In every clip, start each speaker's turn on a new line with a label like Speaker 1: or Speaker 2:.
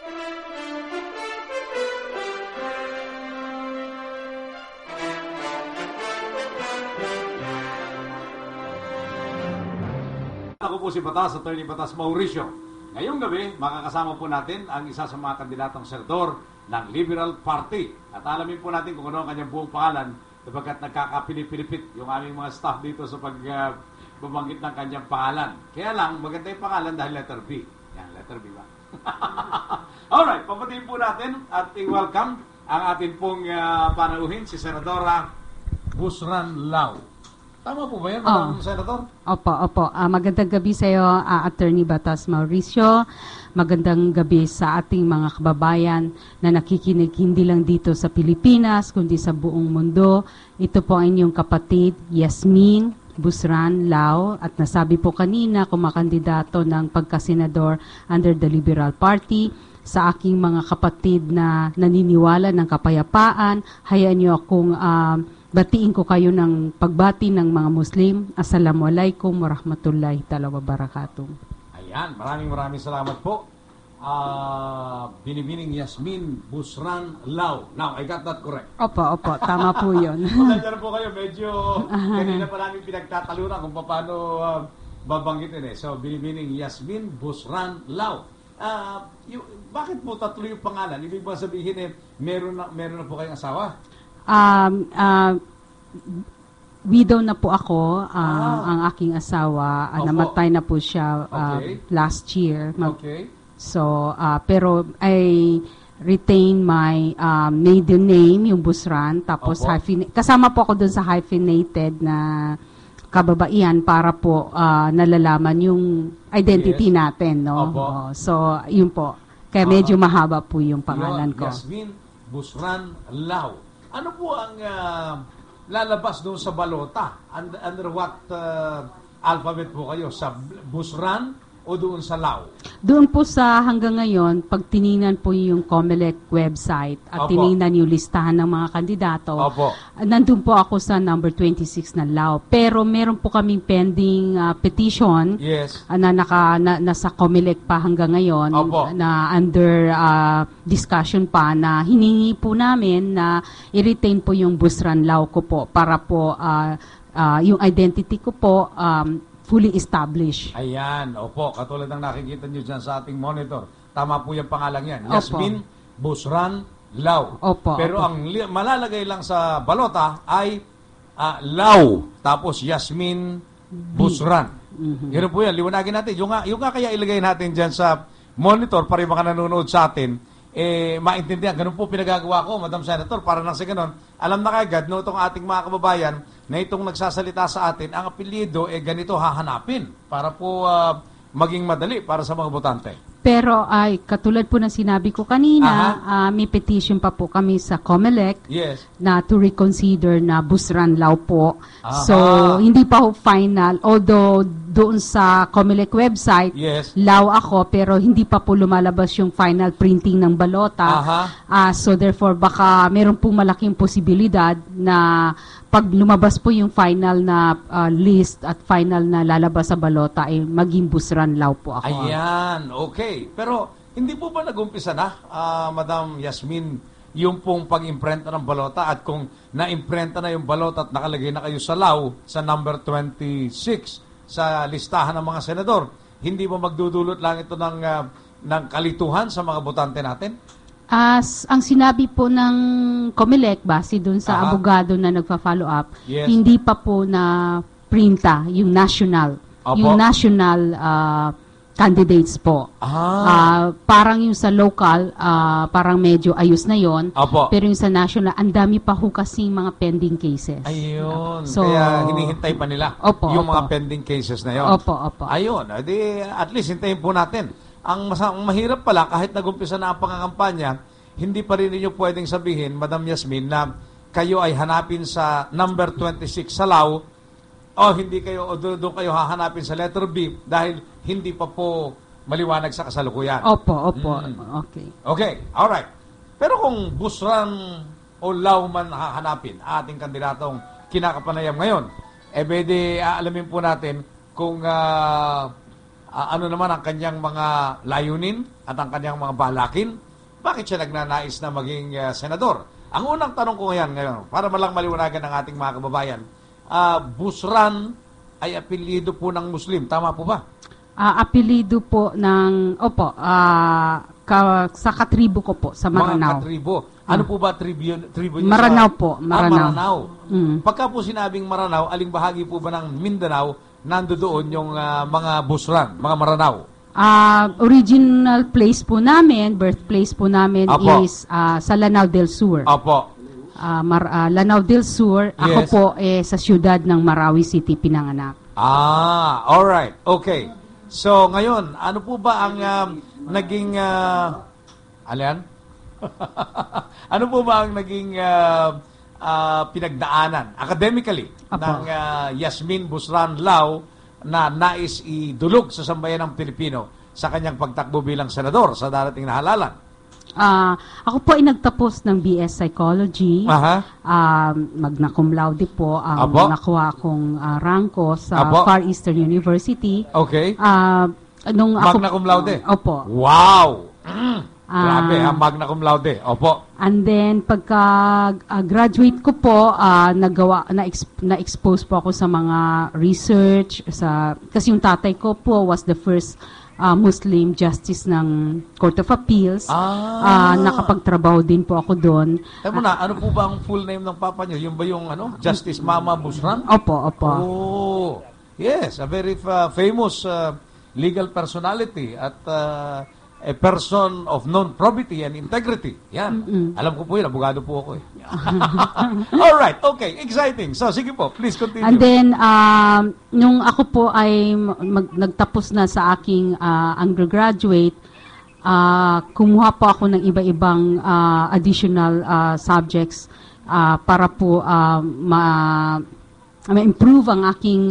Speaker 1: Ako po si Batas, Attorney Batas Mauricio. Ngayong gabi, makakasama po natin ang isa sa mga kandidatong senador ng Liberal Party. At alamin po natin kung ano ang kanyang buong pangalan sapagkat nagkakapilipilipit yung aming mga staff dito sa pagbabanggit ng kanyang pangalan. Kaya lang, maganda yung pangalan dahil letter B. Yan, letter B ba? Alright, papatiin po natin at i-welcome ang atin pong panauhin, si Senadora Busran Lau. Tama po ba yan, Madam Senator?
Speaker 2: Opo. Magandang gabi sa iyo, Attorney Batas Mauricio. Magandang gabi sa ating mga kababayan na nakikinig hindi lang dito sa Pilipinas, kundi sa buong mundo. Ito po ang inyong kapatid, Yasmin Busran Lau. At nasabi po kanina, kumakandidato ng pagkasenador under the Liberal Party. Sa aking mga kapatid na naniniwala ng kapayapaan, hayaan niyo akong batiin ko kayo ng pagbati ng mga Muslim. Assalamualaikum warahmatullahi ta'ala wabarakatuh.
Speaker 1: Ayan, maraming salamat po. Binibining Yasmin Busran Lau. Now, I got that correct.
Speaker 2: Opo, tama po yun.
Speaker 1: Pasensya na po kayo, medyo kanina pa namin pinagtatalunan kung paano babanggitin eh. So, binibining Yasmin Busran Lau. Bakit po tatlo yung pangalan? Ibig ba sabihin eh, meron na po kayong asawa?
Speaker 2: Widow na po ako, ang aking asawa. Namatay na po siya last year. So, pero I retain my maiden name, yung Busran. Tapos, kasama po ako dun sa hyphenated na kababaihan para po nalalaman yung identity natin. No? So, yun po. Kaya medyo mahaba po yung pangalan ko.
Speaker 1: Yasmin Busran Lau. Ano po ang lalabas doon sa balota? Under what alphabet po kayo? Sa Busran o doon sa Lau?
Speaker 2: Doon po sa hanggang ngayon, pag tiningnan po yung COMELEC website at tiningnan yung listahan ng mga kandidato, nandun po ako sa number 26 na Lau. Pero meron po kaming pending petition na nasa COMELEC pa hanggang ngayon na under discussion pa na hiningi po namin na i-retain po yung Busran Lau ko po para po yung identity ko po fully established.
Speaker 1: Ayan, katulad ng nakikita nyo dyan sa ating monitor. Tama po yung pangalan yan. Yasmin Busran Lau. Pero ang malalagay lang sa balota ay Lau, tapos Yasmin Busran. Yun po yan, liwanagin natin. Yung nga kaya ilagay natin dyan sa monitor para yung mga nanonood sa atin, maintindihan. Ganun po pinagagawa ko, Madam Senator, para nang sa ganun, alam na kagad, no, itong ating mga kababayan na itong nagsasalita sa atin, ang apelyido, ganito hahanapin para po maging madali para sa mga botante.
Speaker 2: Pero katulad po ng sinabi ko kanina, may petition pa po kami sa COMELEC na to reconsider na Busran Lau po. So, hindi pa po final. Although, doon sa COMELEC website, Lau ako, pero hindi pa po lumalabas yung final printing ng balota. So, therefore, baka meron pong malaking posibilidad na pag lumabas po yung final na list at final na lalabas sa balota, maging Busran Lau po ako.
Speaker 1: Ayan, okay. Pero hindi po ba nag-umpisa na, Madam Yasmin, yung pong pag-imprenta ng balota at kung na-imprenta na yung balota at nakalagay na kayo sa Lau, sa number 26 sa listahan ng mga senador, hindi ba magdudulot lang ito ng kalituhan sa mga botante natin?
Speaker 2: Ang sinabi po ng COMELEC, base dun sa abogado na nagpa-follow up, hindi pa po na printa yung national. Yung national candidates po. Parang yung sa local, parang medyo ayos na yon. Pero yung sa national, ang dami pa ho kasing mga pending cases.
Speaker 1: Ayun. So, kaya hinihintay pa nila yung mga pending cases na yon. Ayun. At least hintayin po natin. Ang mahirap pala, kahit nag-umpisa na ang pangakampanya, hindi pa rin ninyo pwedeng sabihin, Madam Yasmin, na kayo ay hanapin sa number 26 sa Lau, hindi kayo, o doon kayo hahanapin sa letter B dahil hindi pa po maliwanag sa kasalukuyan. Okay, alright. Pero kung Busran o Lau man hahanapin, ating kandidatong kinakapanayam ngayon, pwede alamin po natin kung ano naman ang kanyang mga layunin at ang kanyang mga balakin? Bakit siya nagnanais na maging senador? Ang unang tanong ko ngayon, para malang maliwanagan ng ating mga kababayan, Busran ay apelyido po ng Muslim. Tama po ba?
Speaker 2: Apelido po ng, sa katribo ko po, sa Maranao.
Speaker 1: Mga katribo. Ano po ba tribo niyo
Speaker 2: Maranao po, Maranao.
Speaker 1: Maranao. Pagka po sinabing Maranao, aling bahagi po ba ng Mindanao nandoon yung mga Busran, mga Maranao?
Speaker 2: Original place po namin, birthplace po namin is sa Lanao del Sur.
Speaker 1: Opo.
Speaker 2: Lanao del Sur. Ako
Speaker 1: Yes.
Speaker 2: po sa siyudad ng Marawi City pinanganak.
Speaker 1: All right. Okay. So, ngayon, ano po ba ang naging ano yan? Ano po ba ang naging pinagdaanan academically ng Yasmin Busran Lau na nais idulog sa sambayan ng Pilipino sa kanyang pagtakbo bilang senador sa darating na halalan?
Speaker 2: Ako po ay nagtapos ng BS Psychology. Magna cum laude po ang nakuha kong rangko sa Far Eastern University.
Speaker 1: Okay.
Speaker 2: Magna
Speaker 1: cum laude?
Speaker 2: Opo.
Speaker 1: Wow! Grabe, magna cum laude. Opo.
Speaker 2: And then, pagka graduate ko po, na-expose po ako sa mga research. Kasi yung tatay ko po was the first Muslim justice ng Court of Appeals. Nakapagtrabaho din po ako doon.
Speaker 1: Ano po ba ang full name ng papa niyo? Yung ba yung Justice Mama Busran?
Speaker 2: Opo.
Speaker 1: Oh, yes, a very famous legal personality at a person of known probity and integrity. Yan. Alam ko po yun, abogado po ako eh. All right, okay, exciting. So, sige po, please continue.
Speaker 2: And then, nung ako po ay nagtapos na sa aking undergraduate, kumuha po ako ng iba-ibang additional subjects para po ma-improve ang aking,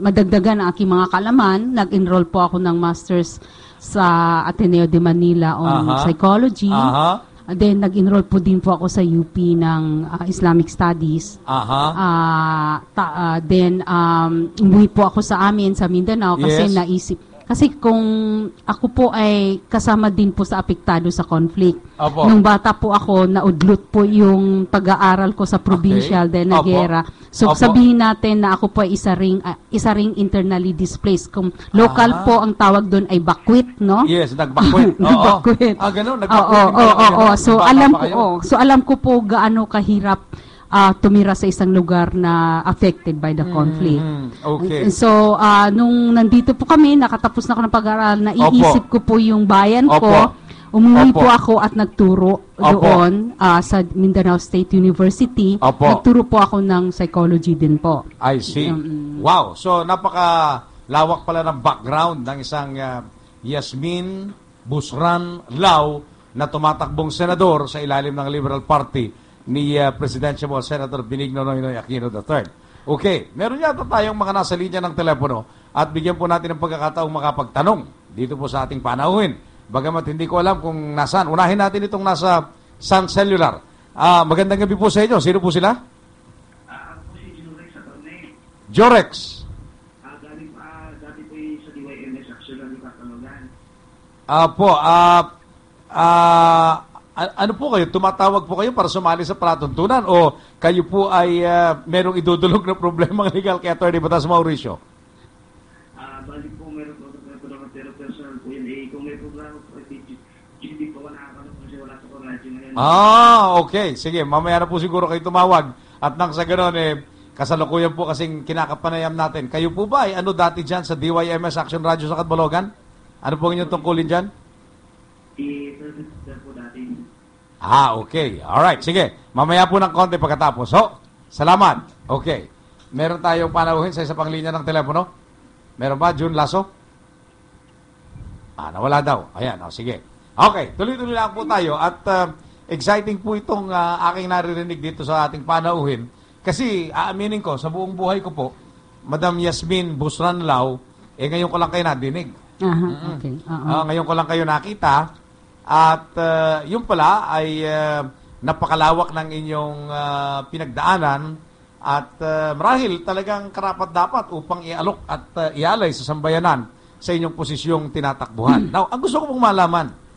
Speaker 2: madagdagan ang aking mga kalaman. Nag-enroll po ako ng master's sa Ateneo de Manila on Psychology. Then, nag-enroll po din po ako sa UP ng Islamic Studies. Then, umuwi po ako sa amin, sa Mindanao, kasi naisip. Kasi kung ako po ay kasama din po sa apektado sa conflict. Nung bata po ako, naudlot po yung pag-aaral ko sa provincial dahil na gera. So, sabihin natin na ako po ay isa ring internally displaced. Kung local po, ang tawag doon ay bakwit, no?
Speaker 1: Yes, nagbakwit.
Speaker 2: Nagbakwit.
Speaker 1: Ganun, nagbakwit.
Speaker 2: Oo. So, alam ko po gaano kahirap tumira sa isang lugar na affected by the conflict.
Speaker 1: Okay.
Speaker 2: So, nung nandito po kami, nakatapos na ako ng pag-aaral, naiisip ko po yung bayan ko. Umuwi po ako at nagturo doon sa Mindanao State University. Nagturo po ako ng psychology din po.
Speaker 1: I see. Wow. So, napakalawak pala ng background ng isang Yasmin Busran Lau na tumatakbong senador sa ilalim ng Liberal Party ni Presidential Senator Benigno Noynoy Aquino III. Okay, meron yata tayong mga nasa linya ng telepono at bigyan po natin ng pagkakataong makapagtanong dito po sa ating panauhin. Bagamat hindi ko alam kung nasaan. Unahin natin itong nasa Sun Cellular. Magandang gabi po sa inyo. Sino po sila?
Speaker 3: Ako si Jorex sa Tornay.
Speaker 1: Jorex.
Speaker 3: Dati po sa DYMS Action ng Katalogan.
Speaker 1: Ano po kayo? Tumatawag po kayo para sumali sa palatuntunan o kayo po ay merong idudulog na problema legal kay Atty. Batas Mauricio?
Speaker 3: Balik po, meron po ng pero personal po yun. Kung may programa po, hindi po ako nakakano kasi wala sa radyo ngayon.
Speaker 1: Okay. Sige, mamaya na po siguro kayo tumawag. At nang sa gano'n, kasalukuyan po kasing kinakapanayam natin. Kayo po ba ay ano dati dyan sa DYMS Action Radio sa Katbalogan? Ano po inyong tungkulin dyan?
Speaker 3: I-president po dati.
Speaker 1: Okay. Alright, sige. Mamaya po ng konti pagkatapos. Salamat. Okay. Meron tayong panauhin sa isa pang linya ng telepono? Meron ba, June Lasso? Nawala daw. Ayan, sige. Okay, tuloy-tuloy lang po tayo at exciting po itong aking naririnig dito sa ating panauhin. Kasi, aaminin ko, sa buong buhay ko po, Madam Yasmin Busran Lau, ngayon ko lang kayo nadinig.
Speaker 2: Okay.
Speaker 1: Ngayon ko lang kayo nakita. At yung pala ay napakalawak ng inyong pinagdaanan at marahil talagang karapat-dapat upang ialok at ialay sa sambayanan sa inyong posisyong tinatakbuhan. Now, ang gusto ko pong malaman,